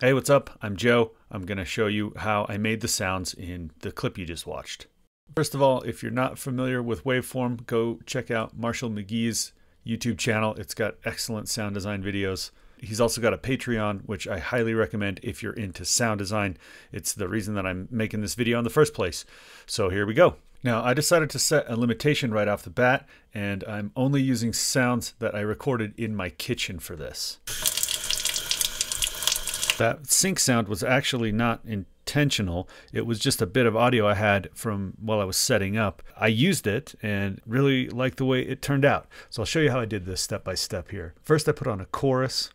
Hey, what's up? I'm Joe. I'm going to show you how I made the sounds in the clip you just watched. First of all, if you're not familiar with Waveform, go check out Marshall McGee's YouTube channel. It's got excellent sound design videos. He's also got a Patreon, which I highly recommend if you're into sound design. It's the reason that I'm making this video in the first place. So here we go. Now, I decided to set a limitation right off the bat, and I'm only using sounds that I recorded in my kitchen for this. That sync sound was actually not intentional. It was just a bit of audio I had from while I was setting up. I used it and really liked the way it turned out. So I'll show you how I did this step by step here. First, I put on a chorus.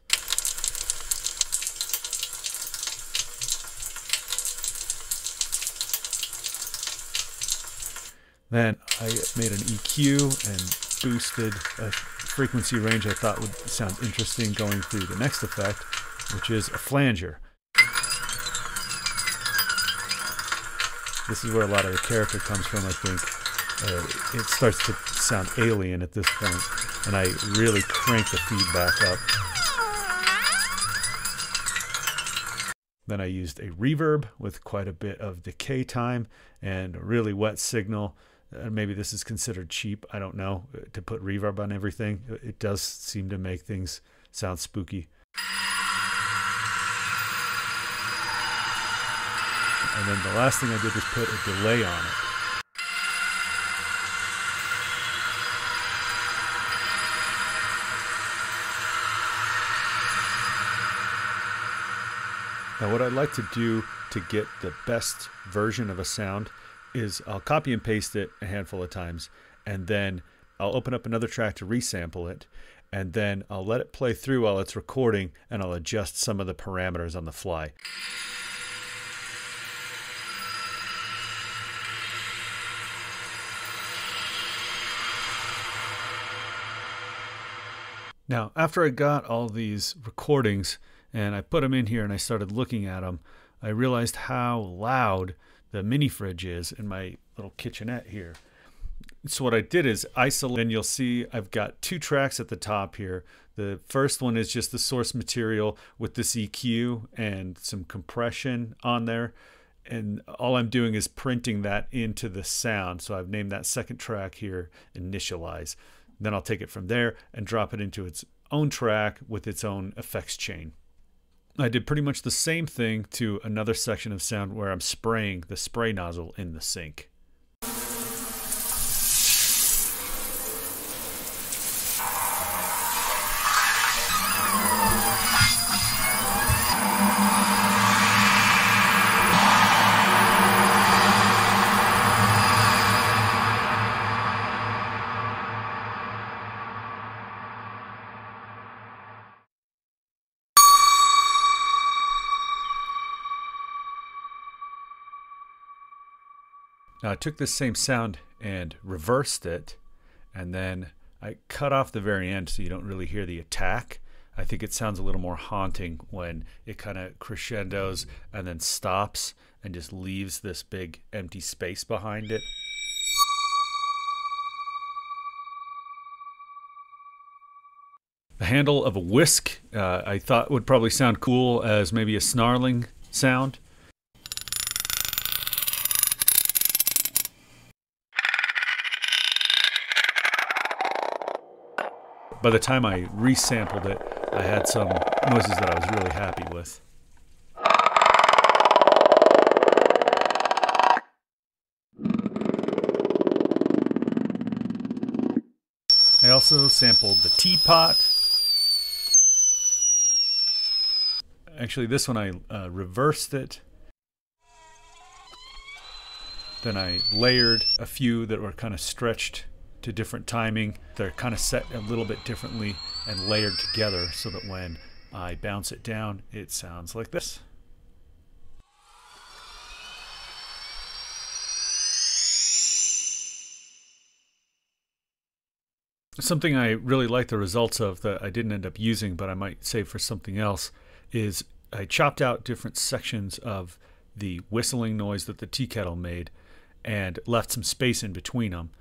Then I made an EQ and boosted a frequency range I thought would sound interesting going through the next effect, which is a flanger. This is where a lot of the character comes from, I think. It starts to sound alien at this point, and I really crank the feedback up. Then I used a reverb with quite a bit of decay time and a really wet signal. Maybe this is considered cheap, I don't know, to put reverb on everything. It does seem to make things sound spooky. And then the last thing I did was put a delay on it. Now what I'd like to do to get the best version of a sound is I'll copy and paste it a handful of times, and then I'll open up another track to resample it, and then I'll let it play through while it's recording, and I'll adjust some of the parameters on the fly. Now, after I got all these recordings and I put them in here and I started looking at them, I realized how loud the mini fridge is in my little kitchenette here. So what I did is isolate, and you'll see I've got two tracks at the top here. The first one is just the source material with this EQ and some compression on there. And all I'm doing is printing that into the sound. So I've named that second track here Initialize. Then I'll take it from there and drop it into its own track with its own effects chain. I did pretty much the same thing to another section of sound where I'm spraying the spray nozzle in the sink. Now I took this same sound and reversed it, and then I cut off the very end so you don't really hear the attack. I think it sounds a little more haunting when it kind of crescendos and then stops and just leaves this big empty space behind it. The handle of a whisk I thought would probably sound cool as maybe a snarling sound. By the time I resampled it, I had some noises that I was really happy with. I also sampled the teapot. Actually, this one I reversed it. Then I layered a few that were kind of stretched to different timing. They're kind of set a little bit differently and layered together so that when I bounce it down, it sounds like this. Something I really like the results of that I didn't end up using, but I might save for something else, is I chopped out different sections of the whistling noise that the tea kettle made and left some space in between them.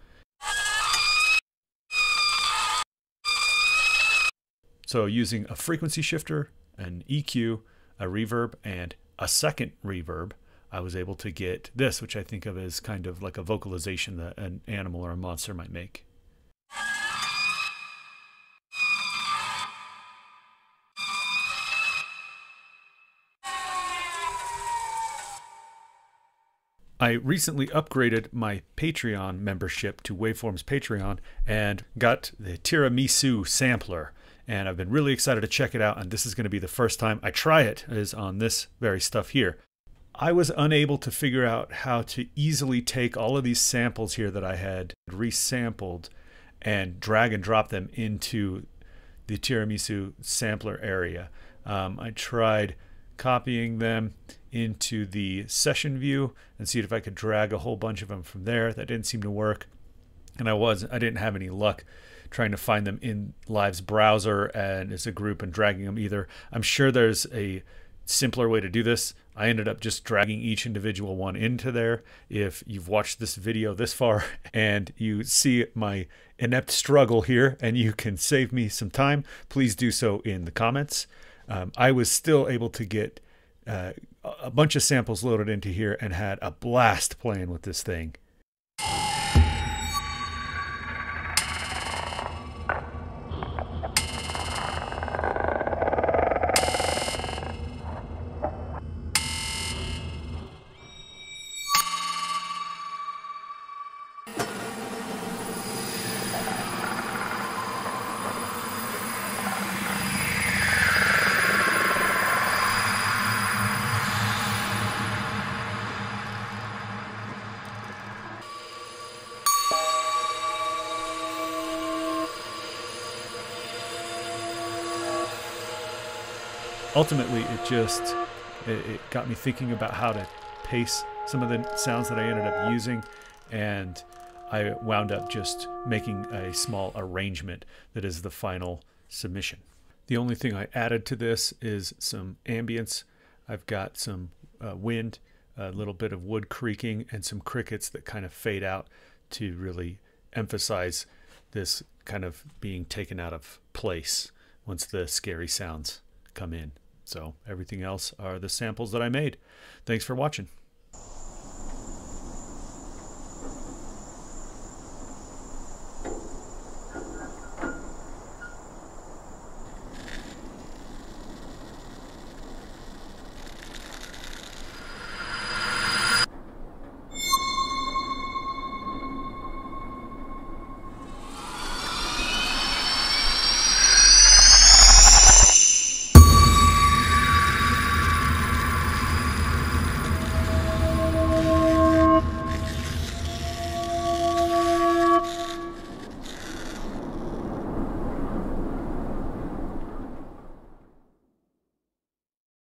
So using a frequency shifter, an EQ, a reverb and a second reverb, I was able to get this, which I think of as kind of like a vocalization that an animal or a monster might make. I recently upgraded my Patreon membership to Waveform's Patreon and got the Tiramisu sampler. And I've been really excited to check it out, and this is going to be the first time I try it, is on this very stuff here. I was unable to figure out how to easily take all of these samples here that I had resampled and drag and drop them into the Tiramisu sampler area. I tried copying them into the session view and see if I could drag a whole bunch of them from there. That didn't seem to work, and I didn't have any luck trying to find them in Live's browser and as a group and dragging them either. I'm sure there's a simpler way to do this. I ended up just dragging each individual one into there. If you've watched this video this far and you see my inept struggle here and you can save me some time, please do so in the comments. I was still able to get a bunch of samples loaded into here and had a blast playing with this thing. Ultimately, it got me thinking about how to pace some of the sounds that I ended up using, and I wound up just making a small arrangement that is the final submission. The only thing I added to this is some ambience. I've got some wind, a little bit of wood creaking, and some crickets that kind of fade out to really emphasize this kind of being taken out of place once the scary sounds come in. So everything else are the samples that I made. Thanks for watching.